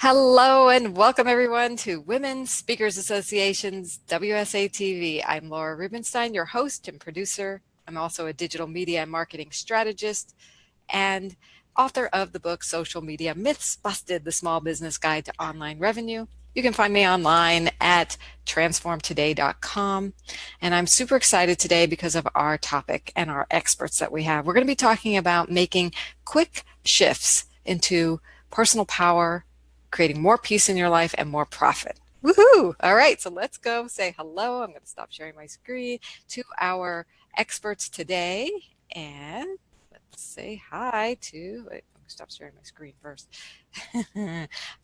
Hello and welcome everyone to Women Speakers Association's WSATV. I'm Laura Rubenstein, your host and producer. I'm also a digital media and marketing strategist and author of the book Social Media Myths Busted, the Small Business Guide to Online Revenue. You can find me online at transformtoday.com. And I'm super excited today because of our topic and our experts that we have. We're going to be talking about making quick shifts into personal power, creating more peace in your life and more profit. Woohoo! All right, so let's go say hello. I'm going to stop sharing my screen to our experts today. And let's say hi to, wait, let me stop sharing my screen first.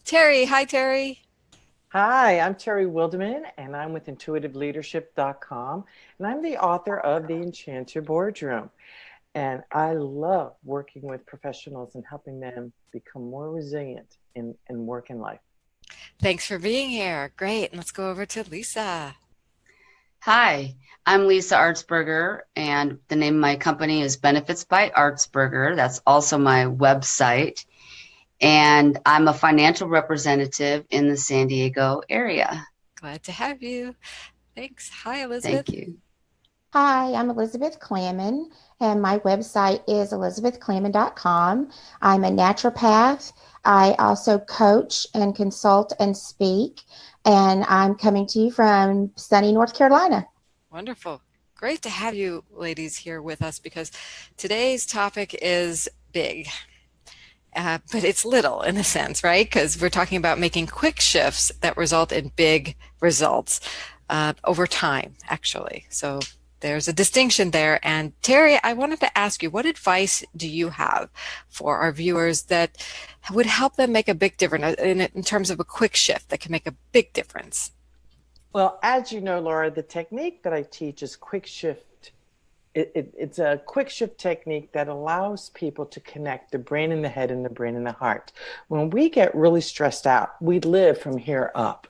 Terry, hi Terry. Hi, I'm Terry Wildeman, and I'm with intuitiveleadership.com, and I'm the author of The Enchanter Boardroom. And I love working with professionals and helping them become more resilient in work and life. Thanks for being here. Great. And let's go over to Lisa. Hi, I'm Lisa Artsberger, and the name of my company is Benefits by Artsberger. That's also my website. And I'm a financial representative in the San Diego area. Glad to have you. Thanks. Hi, Elizabeth. Thank you. Hi, I'm Elizabeth Clamon, and my website is elizabethclamon.com. I'm a naturopath. I also coach and consult and speak, and I'm coming to you from sunny North Carolina. Wonderful. Great to have you ladies here with us because today's topic is big. But it's little in a sense, right? Because we're talking about making quick shifts that result in big results over time, actually. So there's a distinction there. And Terry, I wanted to ask you, what advice do you have for our viewers that would help them make a big difference in terms of a quick shift that can make a big difference? Well, as you know, Laura, the technique that I teach is quick shift. It's a quick shift technique that allows people to connect the brain and the head and the brain and the heart. When we get really stressed out, we live from here up.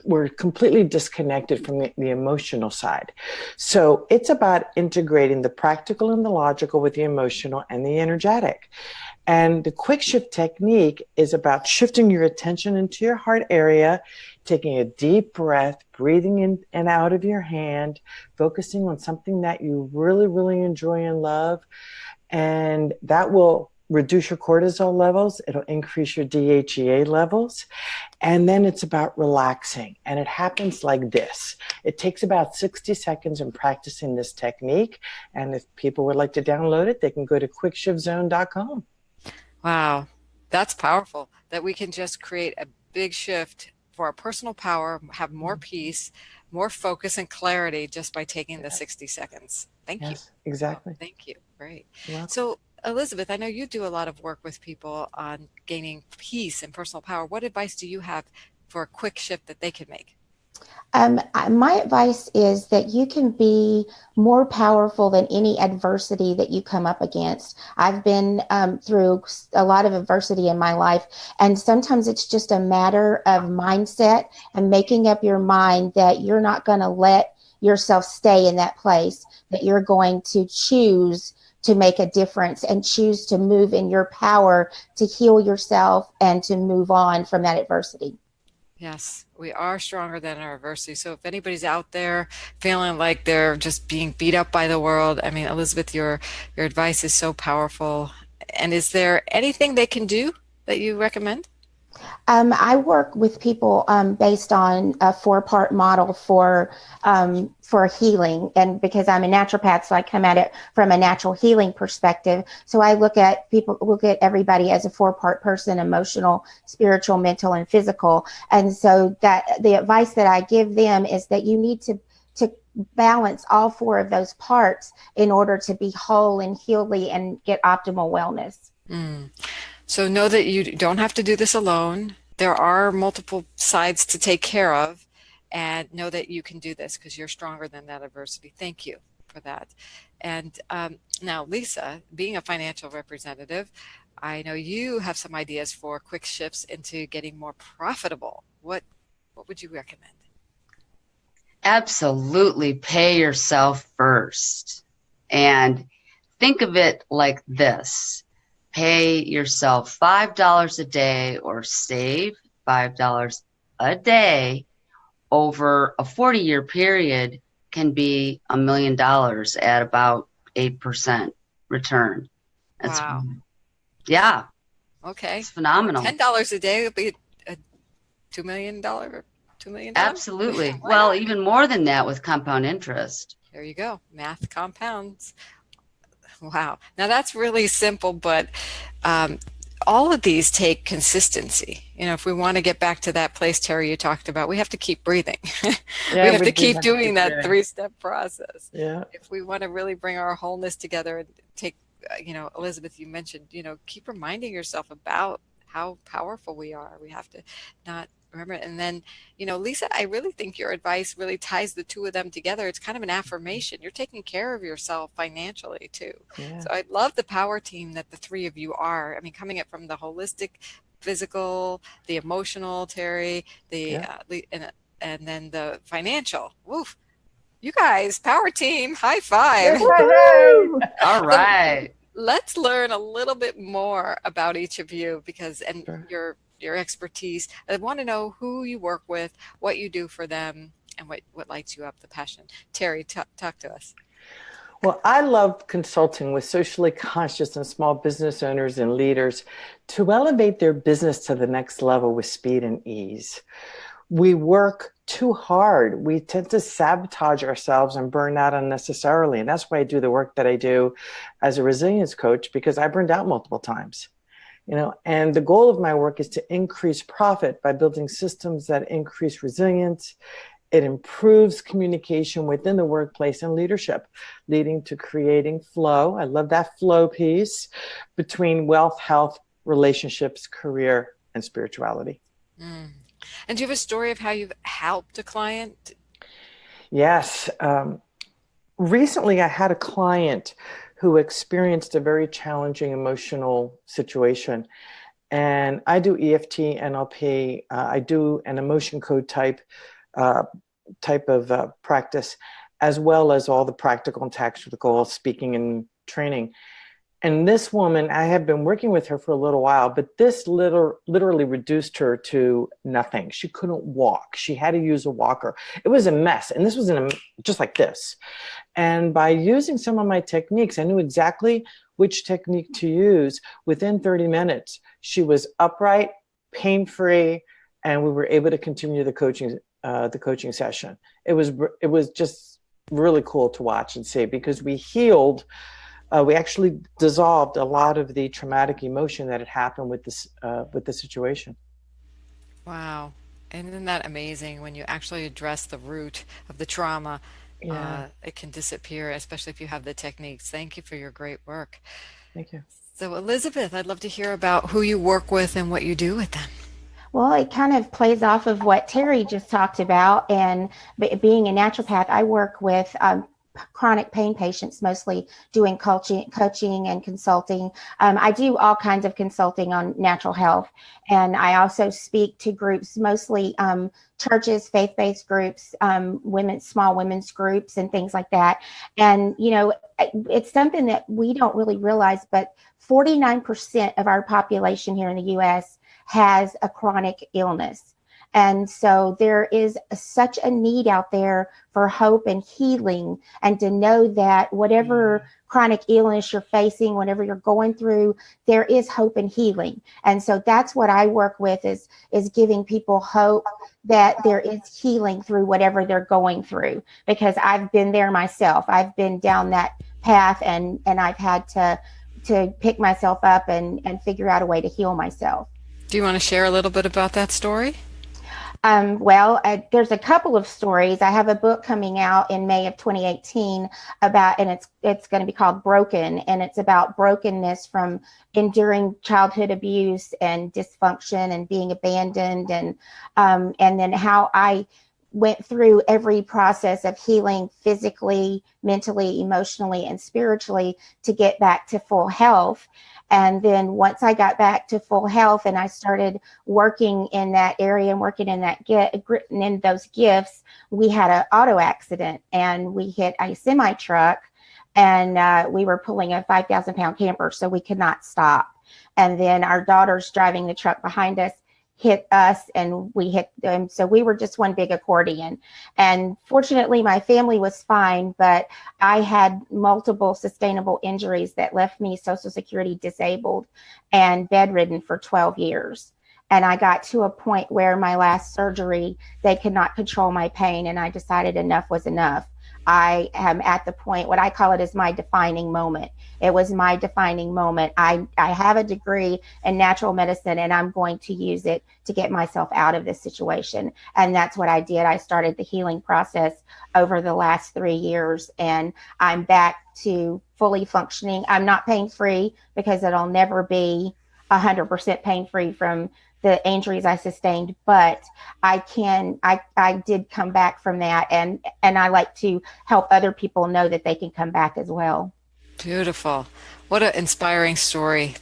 We're completely disconnected from the emotional side. So it's about integrating the practical and the logical with the emotional and the energetic. And the quick shift technique is about shifting your attention into your heart area, taking a deep breath, breathing in and out of your hand, focusing on something that you really, really enjoy and love. And that will reduce your cortisol levels. It'll increase your DHEA levels. And then it's about relaxing. And it happens like this. It takes about 60 seconds in practicing this technique. And if people would like to download it, they can go to quickshiftzone.com. Wow, that's powerful that we can just create a big shift for our personal power, have more peace, more focus and clarity just by taking the 60 seconds. Thank you. Yes, exactly. Oh, thank you. Great. You're welcome. So, Elizabeth, I know you do a lot of work with people on gaining peace and personal power. What advice do you have for a quick shift that they can make? My advice is that you can be more powerful than any adversity that you come up against. I've been through a lot of adversity in my life, and sometimes it's just a matter of mindset and making up your mind that you're not going to let yourself stay in that place, that you're going to choose to make a difference and choose to move in your power to heal yourself and to move on from that adversity. Yes, we are stronger than our adversity. So if anybody's out there feeling like they're just being beat up by the world, I mean, Elizabeth, your advice is so powerful. And is there anything they can do that you recommend? I work with people based on a four-part model for healing, and because I'm a naturopath, so I come at it from a natural healing perspective. So I look at everybody as a four-part person: emotional, spiritual, mental, and physical. And so that the advice that I give them is that you need to balance all four of those parts in order to be whole and healthy and get optimal wellness. Mm. So know that you don't have to do this alone. There are multiple sides to take care of, and know that you can do this because you're stronger than that adversity. Thank you for that. And now, Lisa, being a financial representative, I know you have some ideas for quick shifts into getting more profitable. What would you recommend? Absolutely pay yourself first. And think of it like this. pay yourself $5 a day or save $5 a day over a 40-year period can be $1 million at about 8% return. That's, Wow. yeah, Okay. it's phenomenal. $10 a day would be a $2 million. Absolutely. Why Well, not? even more than that with compound interest. There you go. Math compounds. Wow. Now that's really simple, but um, all of these take consistency. If we want to get back to that place, Terry, you talked about, we have to keep breathing. We Yeah, have we to do keep have to doing keep that doing. 3-step process. Yeah. If we want to really bring our wholeness together and take, Elizabeth, you mentioned, keep reminding yourself about how powerful we are. We have to not remember it. And then, Lisa, I really think your advice really ties the two of them together. It's kind of an affirmation. You're taking care of yourself financially too. Yeah. So I love the power team that the three of you are. I mean, coming up from the holistic, physical, the emotional, Terry, Yeah. and then the financial. Woof. You guys, power team, high Yes, five. I Woo! All So right. let's learn a little bit more about each of you and Sure. your expertise. I want to know who you work with, what you do for them, and what lights you up, the passion. Terry, talk to us. Well, I love consulting with socially conscious and small business owners and leaders to elevate their business to the next level with speed and ease. We work too hard. We tend to sabotage ourselves and burn out unnecessarily. And that's why I do the work that I do as a resilience coach, because I burned out multiple times. And the goal of my work is to increase profit by building systems that increase resilience. It improves communication within the workplace and leadership, leading to creating flow. I love that flow piece between wealth, health, relationships, career, and spirituality. Mm. And do you have a story of how you've helped a client? Yes. Recently, I had a client who experienced a very challenging emotional situation. And I do EFT, NLP. I do an emotion code type of practice, as well as all the practical and tactical speaking and training. And this woman, I have been working with her for a little while, but this literally reduced her to nothing. She couldn't walk. She had to use a walker. It was a mess. And this was just like this. And by using some of my techniques, I knew exactly which technique to use. Within 30 minutes, she was upright, pain-free, and we were able to continue the coaching session. It was just really cool to watch and see, because we healed. We actually dissolved a lot of the traumatic emotion that had happened with the situation. Wow. And isn't that amazing when you actually address the root of the trauma? Yeah. It can disappear, especially if you have the techniques. Thank you for your great work. Thank you. So, Elizabeth, I'd love to hear about who you work with and what you do with them. Well, it kind of plays off of what Terry just talked about. And being a naturopath, I work with chronic pain patients, mostly doing coaching and consulting. I do all kinds of consulting on natural health. And I also speak to groups, mostly churches, faith-based groups, small women's groups and things like that. And, it's something that we don't really realize, but 49% of our population here in the U.S. has a chronic illness. And so there is such a need out there for hope and healing, and to know that whatever chronic illness you're facing, whatever you're going through, there is hope and healing. And so that's what I work with is giving people hope that there is healing through whatever they're going through, because I've been there myself. I've been down that path, and I've had to pick myself up and figure out a way to heal myself. Do you want to share a little bit about that story? There's a couple of stories. I have a book coming out in May of 2018 and it's going to be called Broken, and it's about brokenness from enduring childhood abuse and dysfunction and being abandoned, and then how I went through every process of healing physically, mentally, emotionally, and spiritually to get back to full health. And then once I got back to full health and I started working in that area and working in in those gifts, we had an auto accident and we hit a semi truck, and we were pulling a 5,000-pound camper, so we could not stop. And then our daughters driving the truck behind us hit us and we hit them. So we were just one big accordion. And fortunately, my family was fine, but I had multiple sustainable injuries that left me Social Security disabled and bedridden for 12 years. And I got to a point where my last surgery, they could not control my pain. And I decided enough was enough. I am at the point, what I call it is my defining moment. It was my defining moment. I have a degree in natural medicine and I'm going to use it to get myself out of this situation. And that's what I did. I started the healing process over the last 3 years and I'm back to fully functioning. I'm not pain free because it'll never be 100% pain free from the injuries I sustained, but I did come back from that. And I like to help other people know that they can come back as well. Beautiful. What an inspiring story.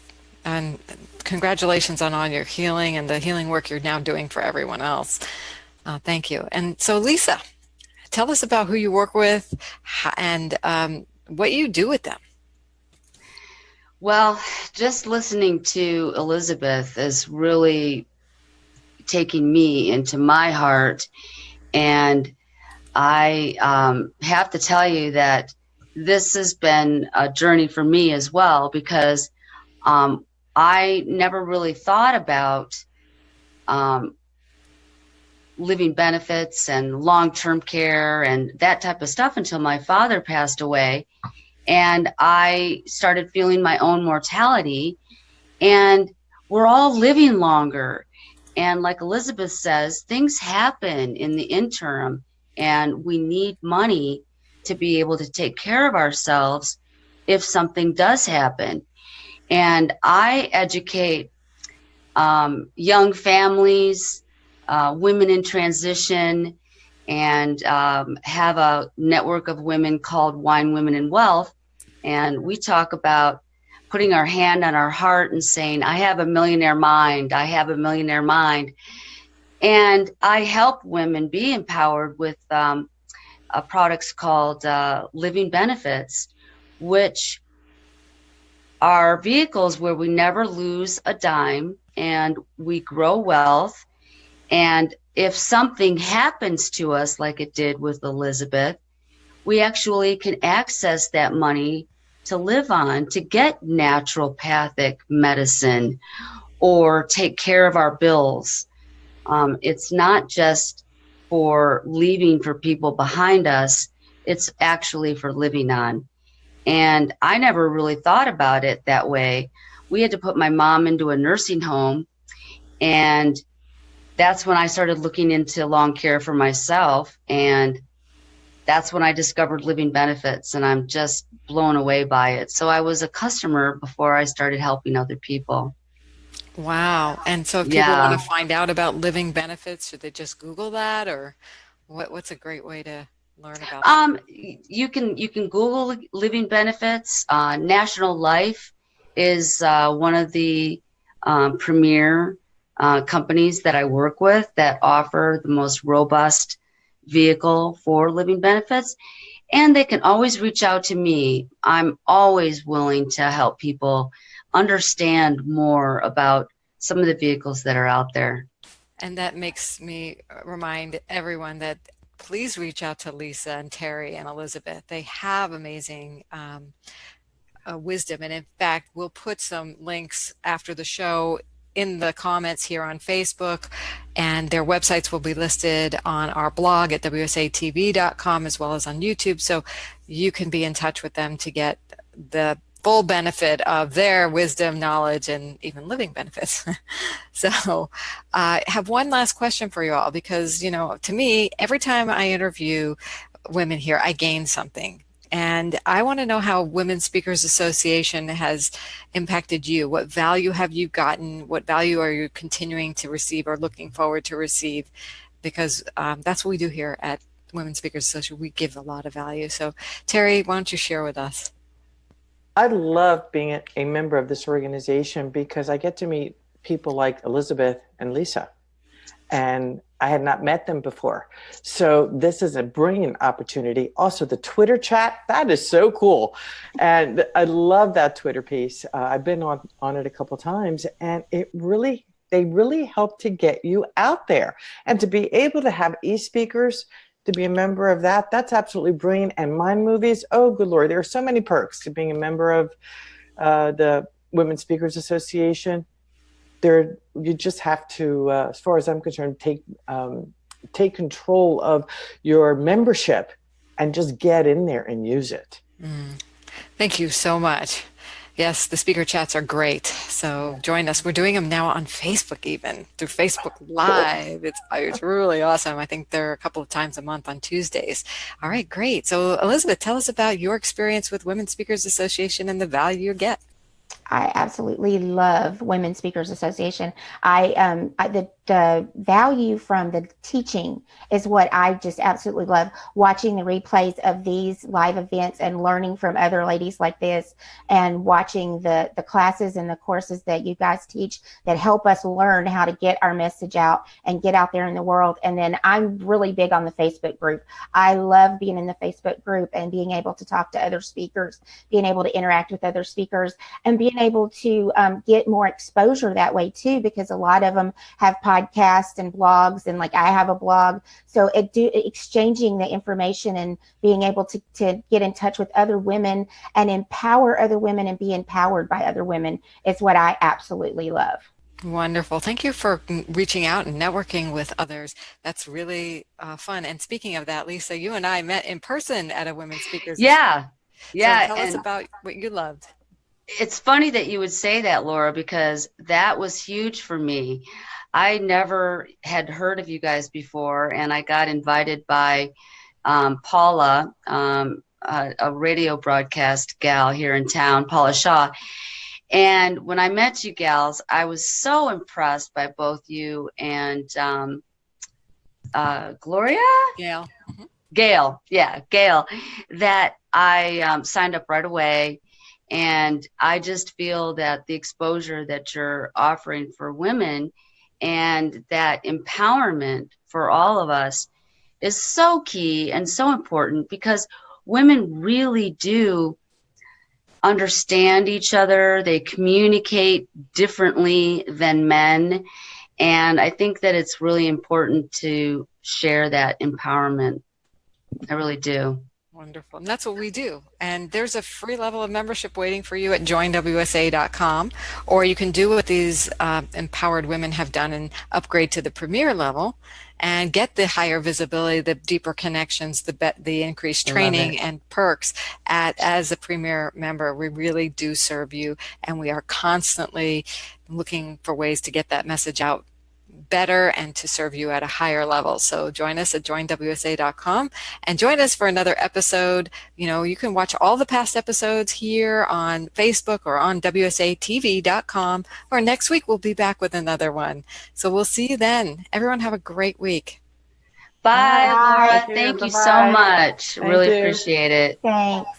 And congratulations on all your healing and the healing work you're now doing for everyone else. Thank you. And so, Lisa, tell us about who you work with and what you do with them. Well, just listening to Elizabeth is really taking me into my heart. And I have to tell you that this has been a journey for me as well, because I never really thought about living benefits and long-term care and that type of stuff until my father passed away. And I started feeling my own mortality, and we're all living longer. And like Elizabeth says, things happen in the interim, and we need money to be able to take care of ourselves if something does happen. And I educate young families, women in transition, and have a network of women called Wine Women in Wealth. And we talk about putting our hand on our heart and saying, I have a millionaire mind. I have a millionaire mind. And I help women be empowered with products called living benefits, which are vehicles where we never lose a dime and we grow wealth. And if something happens to us, like it did with Elizabeth, we actually can access that money to live on, to get naturopathic medicine or take care of our bills. It's not just for leaving for people behind us, it's actually for living on. And I never really thought about it that way. We had to put my mom into a nursing home, and that's when I started looking into long care for myself. And that's when I discovered living benefits, and I'm just blown away by it. So I was a customer before I started helping other people. Wow. And so if people want to find out about living benefits, should they just Google that, or what's a great way to learn about that? You can Google living benefits. National Life is one of the premier companies that I work with that offer the most robust vehicle for living benefits. And they can always reach out to me. I'm always willing to help people understand more about some of the vehicles that are out there. And that makes me remind everyone that please reach out to Lisa and Terry and Elizabeth. They have amazing wisdom. And in fact, we'll put some links after the show in the comments here on Facebook, and their websites will be listed on our blog at WSATV.com as well as on YouTube. So you can be in touch with them to get the full benefit of their wisdom, knowledge, and even living benefits. So I have one last question for you all, because, you know, to me, every time I interview women here, I gain something. And I want to know how Women's Speakers Association has impacted you. What value have you gotten? What value are you continuing to receive or looking forward to receive? Because that's what we do here at Women's Speakers Association. We give a lot of value. So Terry, why don't you share with us? I love being a member of this organization because I get to meet people like Elizabeth and Lisa. and I had not met them before. So this is a brilliant opportunity. Also, the Twitter chat, that is so cool. And I love that Twitter piece. I've been on it a couple times, and they really help to get you out there. And to be able to have e-speakers, to be a member of that, that's absolutely brilliant. And Mind Movies, oh, good Lord, there are so many perks to being a member of the Women Speakers Association. You just have to, as far as I'm concerned, take control of your membership and just get in there and use it. Thank you so much. Yes, the speaker chats are great. So join us. We're doing them now on Facebook, even through Facebook Live. It's really awesome. I think they're a couple of times a month on Tuesdays. All right, great. So Elizabeth, tell us about your experience with Women Speakers Association and the value you get. I absolutely love Women Speakers Association. The value from the teaching is what I just absolutely love. Watching the replays of these live events and learning from other ladies like this, and watching the classes and the courses that you guys teach that help us learn how to get our message out and get out there in the world. And then I'm really big on the Facebook group. I love being in the Facebook group and being able to talk to other speakers, being able to interact with other speakers, and being able to get more exposure that way too, because a lot of them have podcasts and blogs, and like I have a blog. So exchanging the information and being able to get in touch with other women and empower other women and be empowered by other women is what I absolutely love. Wonderful. Thank you for reaching out and networking with others. That's really fun. And speaking of that, Lisa, you and I met in person at a Women Speakers. Yeah. Yeah. So tell us about what you loved. It's funny that you would say that, Laura, because that was huge for me. I never had heard of you guys before, and I got invited by Paula, a radio broadcast gal here in town, Paula Shaw. And when I met you gals, I was so impressed by both you and Gloria? Gail. Gail, yeah, Gail, that I signed up right away. And I just feel that the exposure that you're offering for women and that empowerment for all of us is so key and so important, because women really do understand each other. They communicate differently than men. And I think that it's really important to share that empowerment. I really do. Wonderful. And that's what we do. And there's a free level of membership waiting for you at joinwsa.com, or you can do what these empowered women have done and upgrade to the premier level and get the higher visibility, the deeper connections, the increased training and perks as a premier member. We really do serve you, and we are constantly looking for ways to get that message out better and to serve you at a higher level. So join us at joinwsa.com and join us for another episode. You know, you can watch all the past episodes here on Facebook or on WSATV.com, or next week we'll be back with another one. So we'll see you then. Everyone have a great week. Bye, Laura. Thank you so much. Thank really you. appreciate it. Thanks.